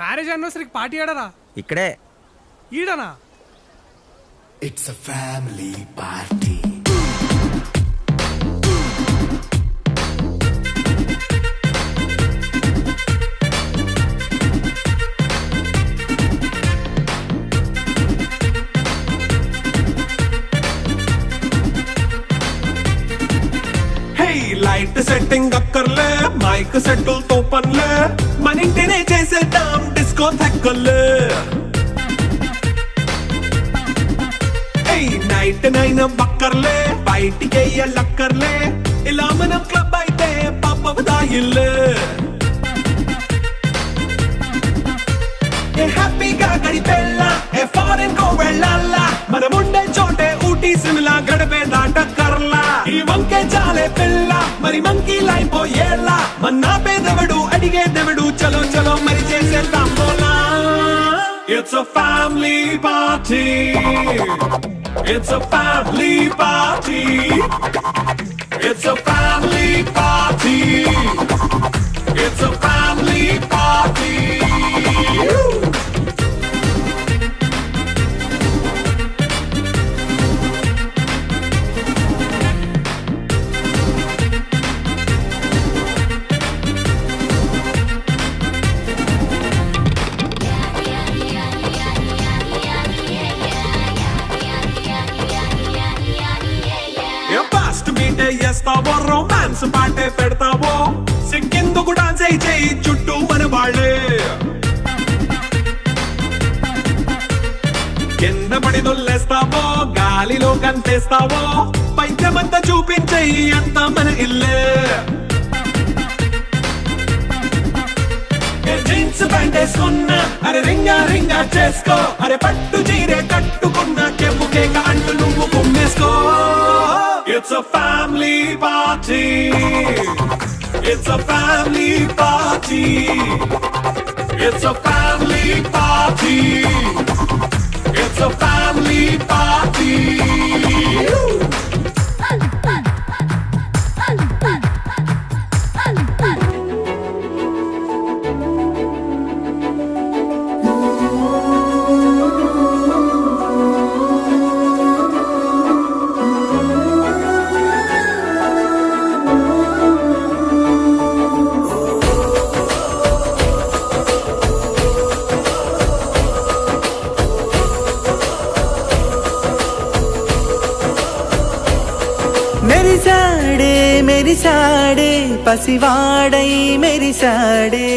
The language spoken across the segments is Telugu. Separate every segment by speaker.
Speaker 1: మ్యారేజ్ యానివర్సరీకి పార్టీ ఆడరా?
Speaker 2: ఇక్కడే.
Speaker 1: ఈడనా?
Speaker 3: It's a family party.
Speaker 4: Light setting అక్కర్లే, మైక్ సెట్టులతో పనులే, మన ఇంటినే చేసేద్దాం డిస్కో థెక్కలే. నైట్ నైన్ బక్కర్లే, బయటికి వెళ్ళక్కర్లే, ఇలా మనం క్లబ్ అయితే పాపదాయిల్లే. హ్యాపీగా గడిపెళ్ళా, ఫారెన్ కో వెళ్ళాలా, మనం ఉండే చోటే ఊటీ సిమ్లా గడిపే దాటక్కర్లా. ఈ వంకే చాలే పిల్ల, మరి మంకీ లైపోయేలా, మన్నా పేదవడు అడిగేదెవడు, చలో చలో మరి చేసేద్దాం పోలా. It's a family party. It's a family party. It's a family party. It's a family party. చేస్తావో, రొమాన్స్ పాటే పెడతావో, సిక్కిందుకు డాన్స్ చేయి చుట్టూ మన వాళ్ళే. కింద పడి దొల్లేస్తావో, గాలిలో కంటేస్తావో, పైద్యమంతా చూపించేయి అంతా మన ఇల్లే. జీన్స్ ప్యాంట్ వేసుకున్నా, అరే రింగా రింగా చేసుకో, అరే పట్టు చీరే కట్టుకున్నా, కెప్పు కేక అంటూ నువ్వు కుమ్మేసుకో. It's a family party. It's a family party. It's a family party. It's a family party.
Speaker 5: మెరిసాడే పసివాడై మెరిసాడే,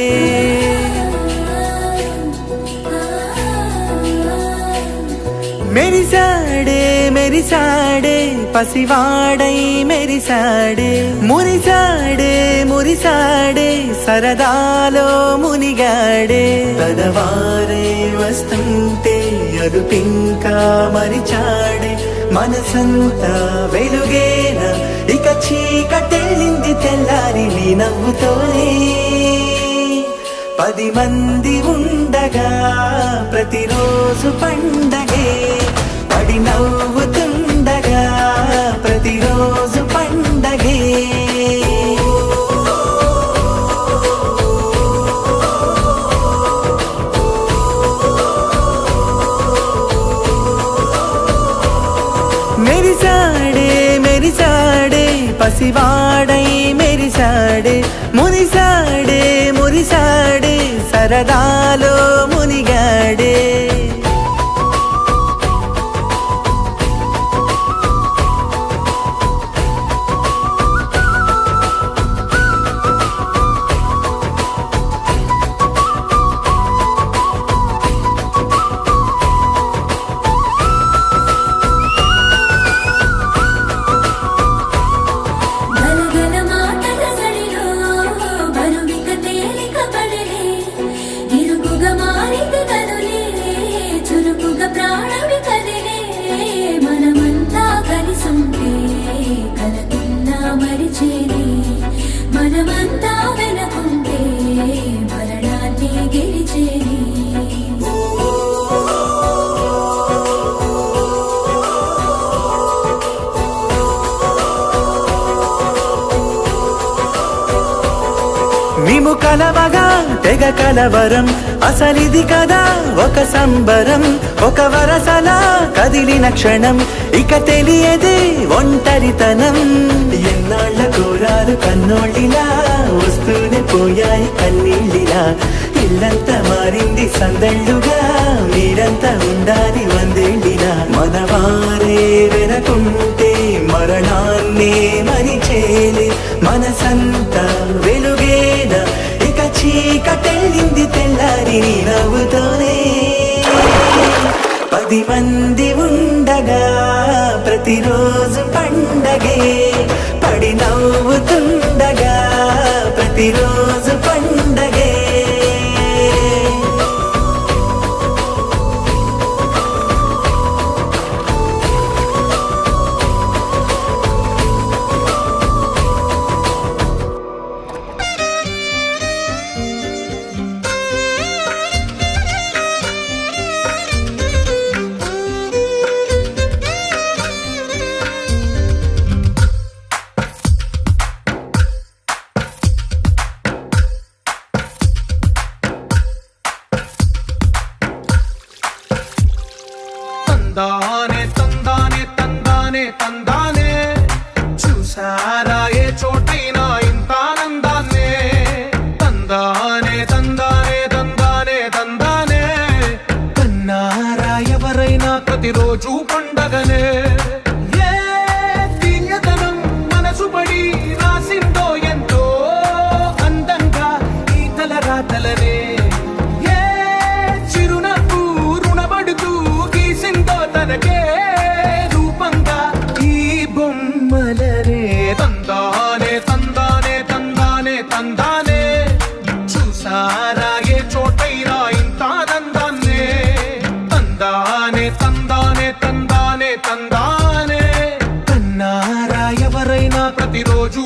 Speaker 5: మెరిసాడే మెరిసాడే పసివాడై మెరిసాడే, మురిసాడే మురిసాడే సరదాలో మునిగాడే. పదవారే వస్తుంటే అరుపింకా మరిచాడే, మనసంతా వెలుగేన ఇక చీకటెళ్ళింది తెల్లారి నీ నవ్వుతోనే. 10 మంది ఉండగా ప్రతిరోజు పండగే, పడి నవ్వుతుండగా ప్రతిరోజు పండగే. మెరిసాడే మెరిసాడే పసివాడై మెరిసాడే, మురిసాడే మురిసాడే సరదాలో మునిగాడే.
Speaker 6: ఇరుకుగా మారితే కదులే
Speaker 5: కలవగా తెగ కలవరం, అసలిది కదా ఒక సంబరం. ఒక వరసలా కదిలిన క్షణం, ఇక తెలియదే ఒంటరితనం. ఎన్నాళ్ళ కోరాలు కన్నోళ్ళిలా వస్తూనే పోయాయి కన్నీళ్ళిలా. ఇల్లంతా మారింది సందళ్ళుగా, మీరంతా ఉండాలి వందేళ్ళిలా. మనవారే వెనకుంటే మరణాన్నే మరిచేలే, మనసంతా వెలుగేన ఇక చీకటెళ్ళింది తెల్లారి నీ నవ్వుతోనే. 10 మంది ఉండగా ప్రతిరోజు పండగే, పడి నవ్వుతుండగా ప్రతిరోజు పండగే.
Speaker 4: తందానే తందానే తందానే తందానే, చూసారా ఏ చోటైనా ఇంత ఆనందాన్నే. తందానే తందానే తందానే తందానే, కన్నారా ఎవరైనా ప్రతిరోజు పండగనే. ఏ తీయదనం మనసు పడి రాసిందో ఎంతో అందంగా ఈ తలరాతలనే. ఏ చిరునవ్వు రుణపడుతూ గీసిందో తనకే రూపంగా ఈ బొమ్మలనే. తందానే తందానే తందానే తందానే, చూసారా ఏ చోటైనా ఇంత ఆనందాన్నే. తందానే తందానే తందానే తందానే, కన్నారా ఎవరైనా ప్రతిరోజు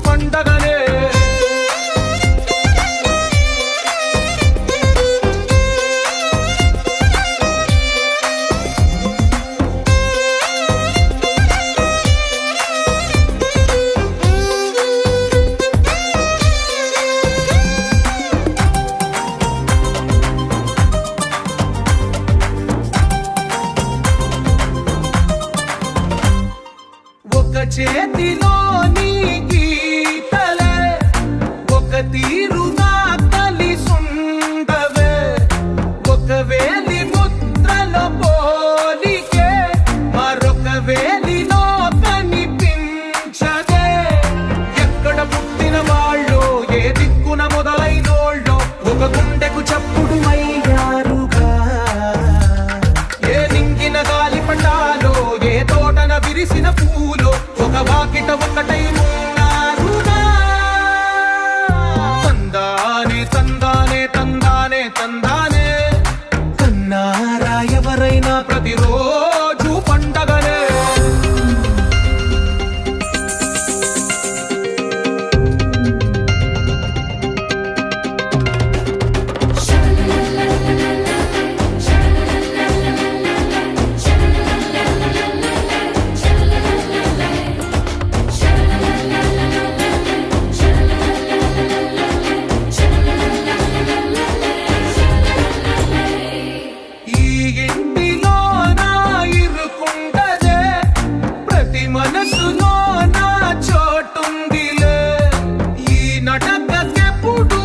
Speaker 4: పండగనే. ఒక చేతిలో నీ గీతలే, ఒక తీరుగా కలిసుండవే. ఒక వేలి ముద్రలో పోలికే మరొక వేలిలో కనిపించదే. ఎక్కడ పుట్టిన వాళ్ళు ఏ దిక్కున మొదలైనోళ్ళో ఒక గుండెకు చప్పుడు అయ్యారుగా. ఏ నింగిన గాలి పటాలో ఏ తోటన విరిసిన పూలో ఒక వాకిట ఒకటై ఉన్నారుగా. తందానే తందానే తందానే తందానే, కన్నారా ఎవరైనా ప్రతిరోజు పండగనే. ఈ ఇంటిలో నా ఇరుకుండదే, ప్రతి మనసులో నా చోటుందిలే. ఈ నటకెప్పుడు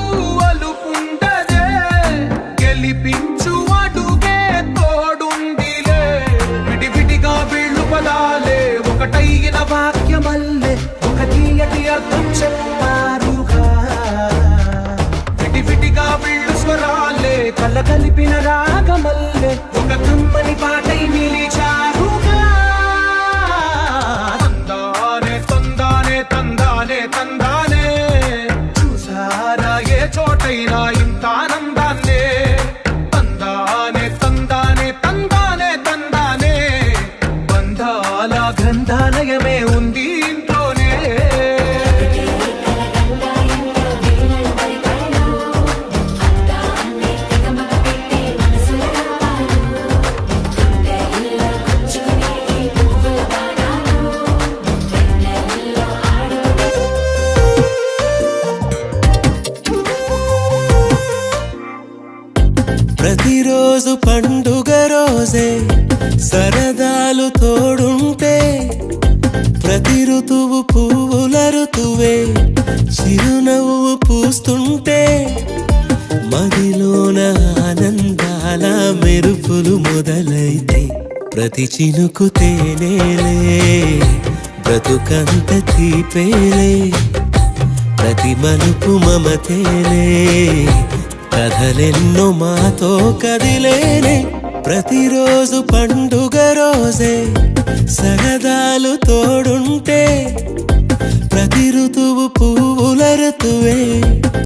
Speaker 4: అలుకుండదే, గెలిపించు అడుగే తోడుందిలే. విడివిడిగా వీళ్ళు పదాలే ఒకటైన వాక్యమల్లే ఒక తీయటి అర్థం చెప్పారుగా. విడివిడిగా వీళ్ళు స్వరాలే కల కలిపిన రాగమల్లే ఒక కమ్మని పాటై నిలిచారుగా. తందానే తందానే తందానే తందానే, చూసారా ఏ చోటైనా ఇంత ఆనందాన్నే. తందానే తందానే తందానే తందానే, బంధాల గ్రంథాలయమే ఉంది ఇంట్లోనే.
Speaker 5: ప్రతిరోజు పండుగ రోజే సరదాలు తోడుంటే ప్రతి ఋతువు పువ్వుల ఋతువే చిరునవ్వు పూస్తుంటే మదిలోన ఆనందాల మెరుపులు మొదలైతే ప్రతి చినుకు తేనేలే బ్రతుకంత తీపేలే ప్రతి మలుపు మమతేలే కథలెన్నో మాతో కదిలేనే ప్రతిరోజు పండుగ రోజే సరదాలు తోడుంటే ప్రతి ఋతువు పువ్వుల ఋతువే